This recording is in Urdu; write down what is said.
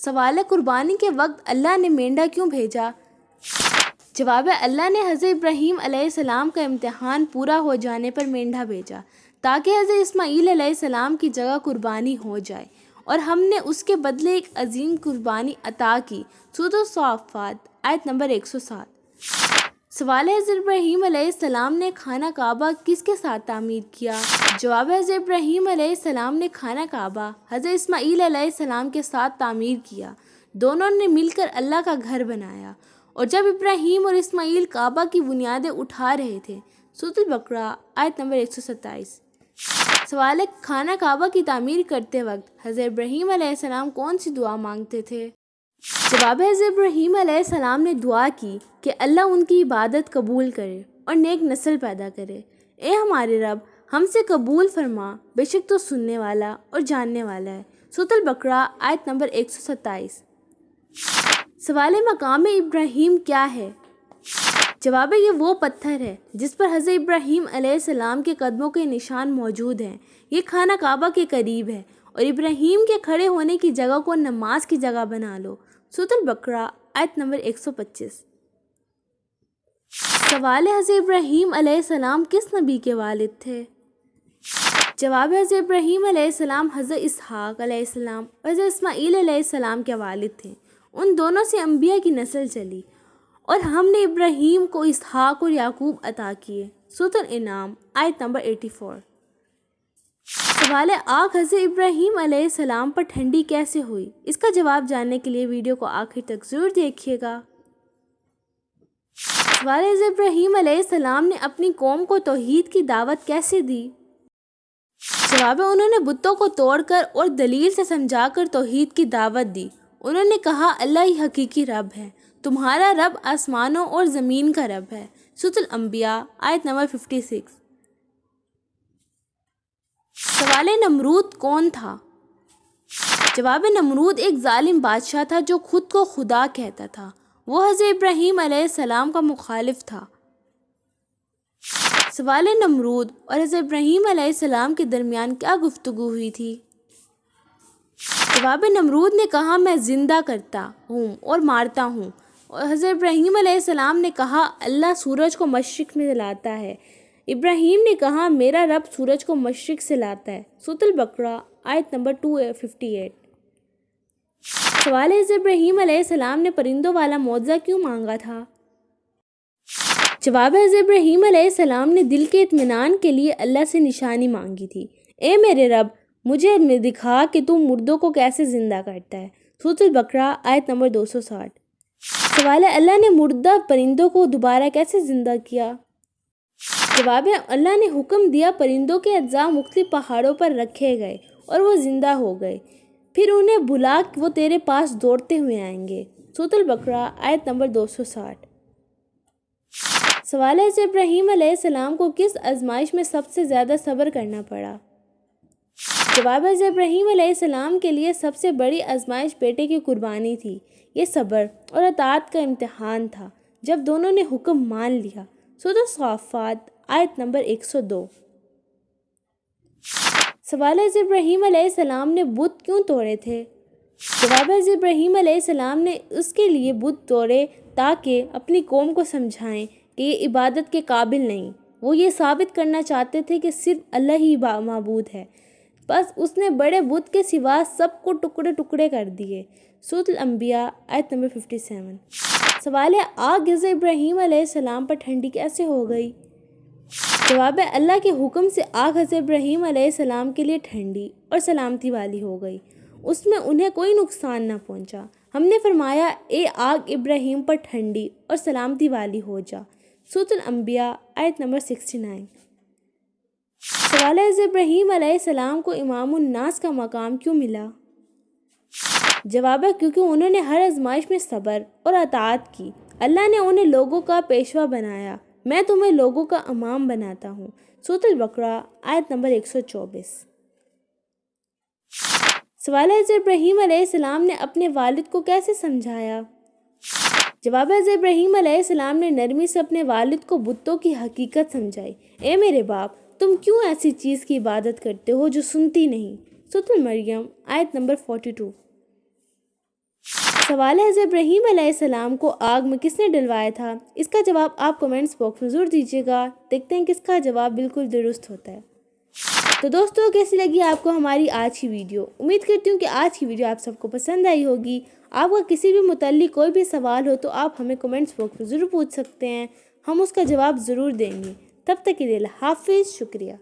سوال ہے قربانی کے وقت اللہ نے مینڈھا کیوں بھیجا؟ جواب ہے اللہ نے حضرت ابراہیم علیہ السلام کا امتحان پورا ہو جانے پر مینڈھا بھیجا تاکہ حضرت اسماعیل علیہ السلام کی جگہ قربانی ہو جائے، اور ہم نے اس کے بدلے ایک عظیم قربانی عطا کی۔ سورۃ الصافات آیت نمبر 107۔ سوال ہے حضرت ابراہیم علیہ السلام نے خانہ کعبہ کس کے ساتھ تعمیر کیا؟ جواب ہے حضرت ابراہیم علیہ السلام نے خانہ کعبہ حضرت اسماعیل علیہ السلام کے ساتھ تعمیر کیا۔ دونوں نے مل کر اللہ کا گھر بنایا، اور جب ابراہیم اور اسماعیل کعبہ کی بنیادیں اٹھا رہے تھے۔ سورۃ البقرہ آیت نمبر 127۔ سوال ہے خانہ کعبہ کی تعمیر کرتے وقت حضرت ابراہیم علیہ السلام کون سی دعا مانگتے تھے؟ جواب ہے حضرت ابراہیم علیہ السلام نے دعا کی کہ اللہ ان کی عبادت قبول کرے اور نیک نسل پیدا کرے۔ اے ہمارے رب، ہم سے قبول فرما، بے شک تو سننے والا اور جاننے والا ہے۔ سورۃ البقرہ آیت نمبر 127۔ سوال مقام ابراہیم کیا ہے؟ جواب ہے یہ وہ پتھر ہے جس پر حضرت ابراہیم علیہ السلام کے قدموں کے نشان موجود ہیں۔ یہ خانہ کعبہ کے قریب ہے، اور ابراہیم کے کھڑے ہونے کی جگہ کو نماز کی جگہ بنا لو۔ سورۃ البقرہ آیت نمبر 125۔ سوال ہے حضرت ابراہیم علیہ السلام کس نبی کے والد تھے؟ جواب ہے حضرت ابراہیم علیہ السلام حضرت اسحاق علیہ السلام اور حضرت اسماعیل علیہ السلام کے والد تھے۔ ان دونوں سے انبیاء کی نسل چلی، اور ہم نے ابراہیم کو اسحاق اور یعقوب عطا کیے۔ سورۃ الانعام آیت نمبر 84۔ سوال ہے آگ حضرت ابراہیم علیہ السلام پر ٹھنڈی کیسے ہوئی؟ اس کا جواب جاننے کے لیے ویڈیو کو آخر تک ضرور دیکھیے گا۔ سوال ہے حضرت ابراہیم علیہ السلام نے اپنی قوم کو توحید کی دعوت کیسے دی؟ جواب ہے انہوں نے بتوں کو توڑ کر اور دلیل سے سمجھا کر توحید کی دعوت دی۔ انہوں نے کہا اللہ ہی حقیقی رب ہے، تمہارا رب آسمانوں اور زمین کا رب ہے۔ سورۃ الانبیاء آیت نمبر 56۔ سوال نمرود کون تھا؟ جواب نمرود ایک ظالم بادشاہ تھا جو خود کو خدا کہتا تھا۔ وہ حضرت ابراہیم علیہ السلام کا مخالف تھا۔ سوال نمرود اور حضرت ابراہیم علیہ السلام کے درمیان کیا گفتگو ہوئی تھی؟ جواب نمرود نے کہا میں زندہ کرتا ہوں اور مارتا ہوں، اور حضرت ابراہیم علیہ السلام نے کہا اللہ سورج کو مشرق میں لاتا ہے۔ ابراہیم نے کہا میرا رب سورج کو مشرق سے لاتا ہے۔ سورۃ البقرہ آیت نمبر 258۔ سوال ہے حضرت ابراہیم علیہ السلام نے پرندوں والا معجزہ کیوں مانگا تھا؟ جواب ہے حضرت ابراہیم علیہ السلام نے دل کے اطمینان کے لیے اللہ سے نشانی مانگی تھی۔ اے میرے رب، مجھے دکھا کہ تو مردوں کو کیسے زندہ کرتا ہے۔ سورۃ البقرہ آیت نمبر 260۔ سوال ہے اللہ نے مردہ پرندوں کو دوبارہ کیسے زندہ کیا؟ جواب ہے اللہ نے حکم دیا پرندوں کے اجزاء مختلف پہاڑوں پر رکھے گئے اور وہ زندہ ہو گئے، پھر انہیں بلا وہ تیرے پاس دوڑتے ہوئے آئیں گے۔ سورۃ البقرہ آیت نمبر 260۔ سوال ہے حضرت ابراہیم علیہ السلام کو کس آزمائش میں سب سے زیادہ صبر کرنا پڑا؟ جواب ہے حضرت ابراہیم علیہ السلام کے لیے سب سے بڑی آزمائش بیٹے کی قربانی تھی۔ یہ صبر اور اطاعت کا امتحان تھا جب دونوں نے حکم مان لیا۔ سورۃ الصافات آیت نمبر 102۔ سوال ہے حضرت ابراہیم علیہ السلام نے بت کیوں توڑے تھے؟ جواب ہے حضرت ابراہیم علیہ السلام نے اس کے لیے بت توڑے تاکہ اپنی قوم کو سمجھائیں کہ یہ عبادت کے قابل نہیں۔ وہ یہ ثابت کرنا چاہتے تھے کہ صرف اللہ ہی معبود ہے، بس اس نے بڑے بت کے سوا سب کو ٹکڑے ٹکڑے کر دیے۔ سورۃ الانبیاء آیت نمبر 57۔ سوال ہے آگ حضرت ابراہیم علیہ السلام پر ٹھنڈی کیسے ہو گئی؟ جواب ہے اللہ کے حکم سے آگ حضرت ابراہیم علیہ السلام کے لیے ٹھنڈی اور سلامتی والی ہو گئی، اس میں انہیں کوئی نقصان نہ پہنچا۔ ہم نے فرمایا اے آگ ابراہیم پر ٹھنڈی اور سلامتی والی ہو جا۔ سورۃ الانبیاء آیت نمبر 69۔ سوال ہے حضرت ابراہیم علیہ السلام کو امام الناس کا مقام کیوں ملا؟ جواب ہے کیونکہ انہوں نے ہر آزمائش میں صبر اور اطاعت کی۔ اللہ نے انہیں لوگوں کا پیشوا بنایا، میں تمہیں لوگوں کا امام بناتا ہوں۔ سورۃ البقرہ آیت نمبر 124۔ سوال ہے حضرت ابراہیم علیہ السلام نے اپنے والد کو کیسے سمجھایا؟ جواب ہے حضرت ابراہیم علیہ السلام نے نرمی سے اپنے والد کو بتوں کی حقیقت سمجھائی۔ اے میرے باپ، تم کیوں ایسی چیز کی عبادت کرتے ہو جو سنتی نہیں؟ سورۃ مریم آیت نمبر 42۔ سوال ہے حضرت ابراہیم علیہ السلام کو آگ میں کس نے ڈلوایا تھا؟ اس کا جواب آپ کومنٹس باکس میں ضرور دیجیے گا، دیکھتے ہیں کس کا جواب بالکل درست ہوتا ہے۔ تو دوستوں کیسی لگی آپ کو ہماری آج کی ویڈیو؟ امید کرتی ہوں کہ آج کی ویڈیو آپ سب کو پسند آئی ہوگی۔ آپ کا کسی بھی متعلق کوئی بھی سوال ہو تو آپ ہمیں کومنٹس باکس میں ضرور پوچھ سکتے ہیں، ہم اس کا جواب ضرور دیں گے۔ تب تک کے لیے اللہ حافظ، شکریہ۔